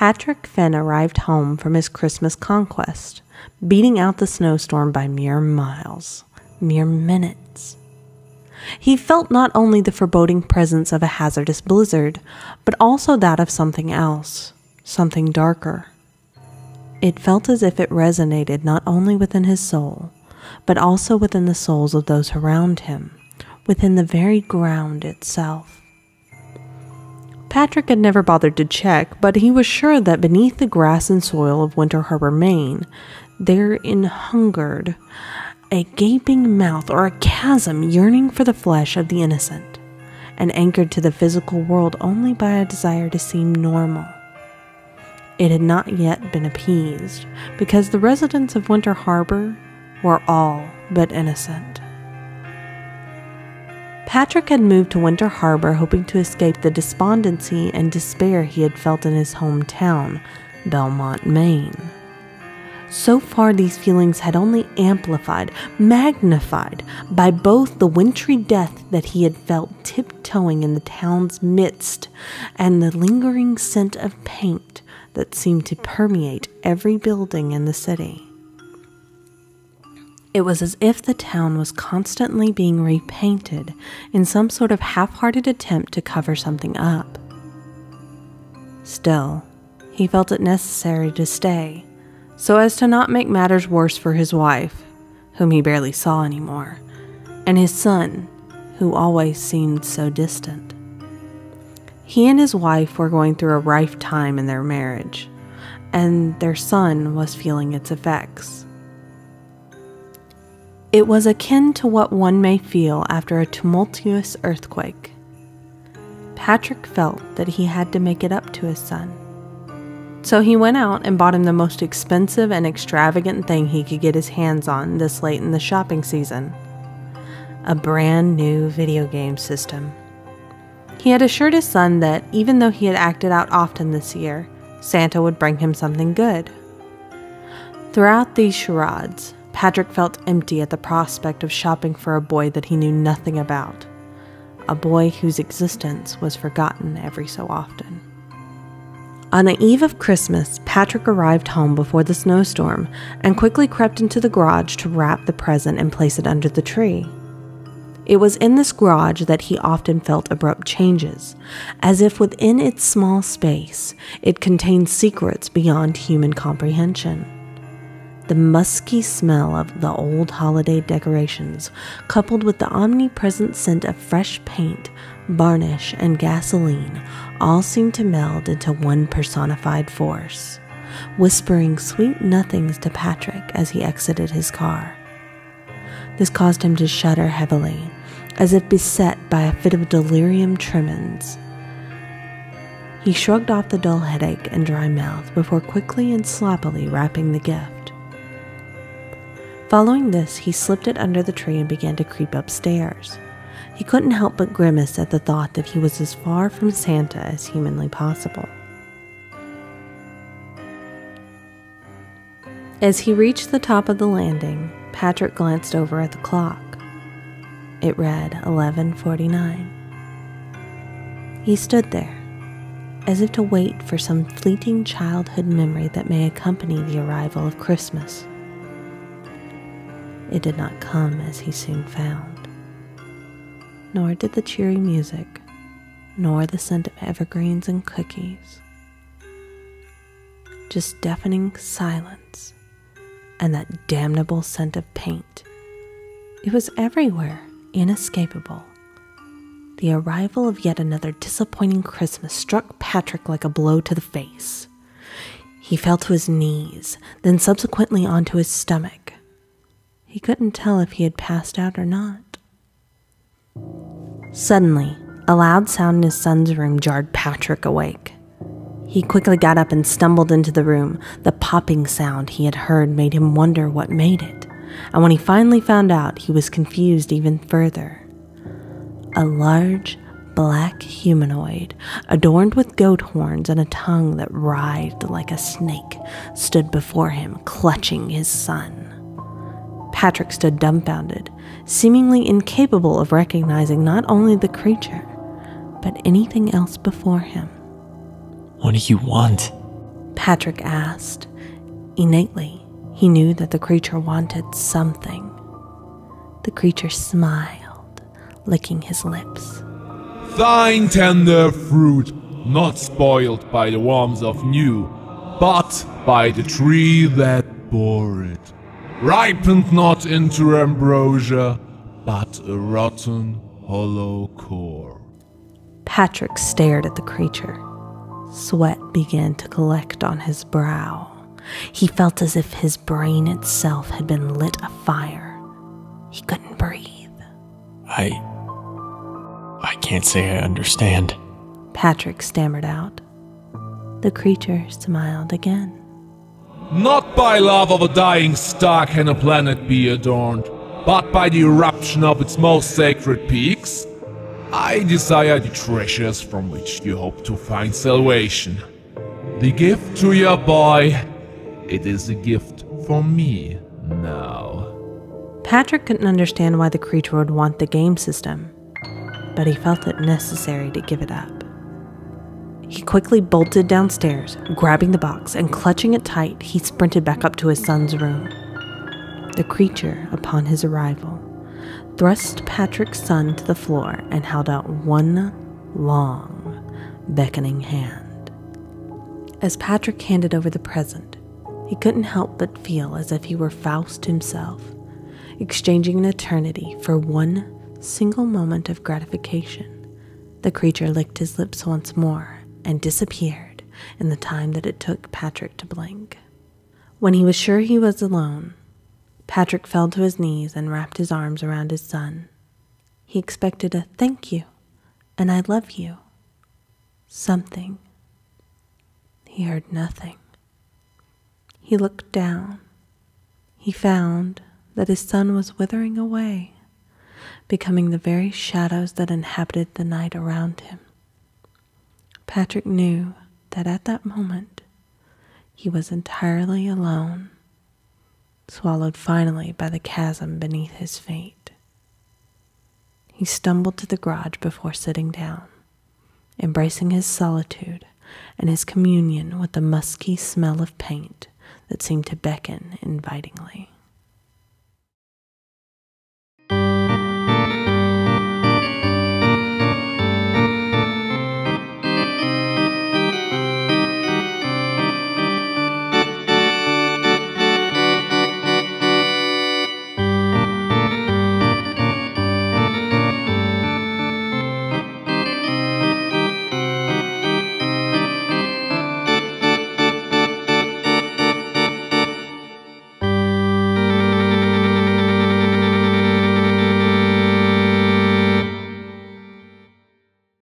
Patrick Finn arrived home from his Christmas conquest, beating out the snowstorm by mere miles, mere minutes. He felt not only the foreboding presence of a hazardous blizzard, but also that of something else, something darker. It felt as if it resonated not only within his soul, but also within the souls of those around him, within the very ground itself. Patrick had never bothered to check, but he was sure that beneath the grass and soil of Winter Harbor, Maine, therein hungered a gaping mouth or a chasm yearning for the flesh of the innocent, and anchored to the physical world only by a desire to seem normal. It had not yet been appeased, because the residents of Winter Harbor were all but innocent. Patrick had moved to Winter Harbor hoping to escape the despondency and despair he had felt in his hometown, Belmont, Maine. So far, these feelings had only amplified, magnified by both the wintry death that he had felt tiptoeing in the town's midst and the lingering scent of paint that seemed to permeate every building in the city. It was as if the town was constantly being repainted in some sort of half-hearted attempt to cover something up. Still, he felt it necessary to stay, so as to not make matters worse for his wife, whom he barely saw anymore, and his son, who always seemed so distant. He and his wife were going through a rife time in their marriage, and their son was feeling its effects. It was akin to what one may feel after a tumultuous earthquake. Patrick felt that he had to make it up to his son. So he went out and bought him the most expensive and extravagant thing he could get his hands on this late in the shopping season: a brand new video game system. He had assured his son that even though he had acted out often this year, Santa would bring him something good. Throughout these charades, Patrick felt empty at the prospect of shopping for a boy that he knew nothing about, a boy whose existence was forgotten every so often. On the eve of Christmas, Patrick arrived home before the snowstorm and quickly crept into the garage to wrap the present and place it under the tree. It was in this garage that he often felt abrupt changes, as if within its small space it contained secrets beyond human comprehension. The musky smell of the old holiday decorations, coupled with the omnipresent scent of fresh paint, varnish, and gasoline, all seemed to meld into one personified force, whispering sweet nothings to Patrick as he exited his car. This caused him to shudder heavily, as if beset by a fit of delirium tremens. He shrugged off the dull headache and dry mouth before quickly and sloppily wrapping the gift. Following this, he slipped it under the tree and began to creep upstairs. He couldn't help but grimace at the thought that he was as far from Santa as humanly possible. As he reached the top of the landing, Patrick glanced over at the clock. It read 11:49. He stood there, as if to wait for some fleeting childhood memory that may accompany the arrival of Christmas. It did not come, as he soon found. Nor did the cheery music, nor the scent of evergreens and cookies. Just deafening silence and that damnable scent of paint. It was everywhere, inescapable. The arrival of yet another disappointing Christmas struck Patrick like a blow to the face. He fell to his knees, then subsequently onto his stomach. He couldn't tell if he had passed out or not. Suddenly, a loud sound in his son's room jarred Patrick awake. He quickly got up and stumbled into the room. The popping sound he had heard made him wonder what made it, and when he finally found out, he was confused even further. A large, black humanoid, adorned with goat horns and a tongue that writhed like a snake, stood before him, clutching his son. Patrick stood dumbfounded, seemingly incapable of recognizing not only the creature, but anything else before him. What do you want? Patrick asked. Innately, he knew that the creature wanted something. The creature smiled, licking his lips. Fine tender fruit, not spoiled by the worms of new, but by the tree that bore it. Ripened not into ambrosia, but a rotten, hollow core. Patrick stared at the creature. Sweat began to collect on his brow. He felt as if his brain itself had been lit afire. He couldn't breathe. I can't say I understand. Patrick stammered out. The creature smiled again. Not by love of a dying star can a planet be adorned, but by the eruption of its most sacred peaks. I desire the treasures from which you hope to find salvation. The gift to your boy, it is a gift for me now. Patrick couldn't understand why the creature would want the game system, but he felt it necessary to give it up. He quickly bolted downstairs, grabbing the box and clutching it tight, he sprinted back up to his son's room. The creature, upon his arrival, thrust Patrick's son to the floor and held out one long, beckoning hand. As Patrick handed over the present, he couldn't help but feel as if he were Faust himself, exchanging an eternity for one single moment of gratification. The creature licked his lips once more and disappeared in the time that it took Patrick to blink. When he was sure he was alone, Patrick fell to his knees and wrapped his arms around his son. He expected a "thank you" and "I love you." Something. He heard nothing. He looked down. He found that his son was withering away, becoming the very shadows that inhabited the night around him. Patrick knew that at that moment he was entirely alone, swallowed finally by the chasm beneath his fate. He stumbled to the garage before sitting down, embracing his solitude and his communion with the musky smell of paint that seemed to beckon invitingly.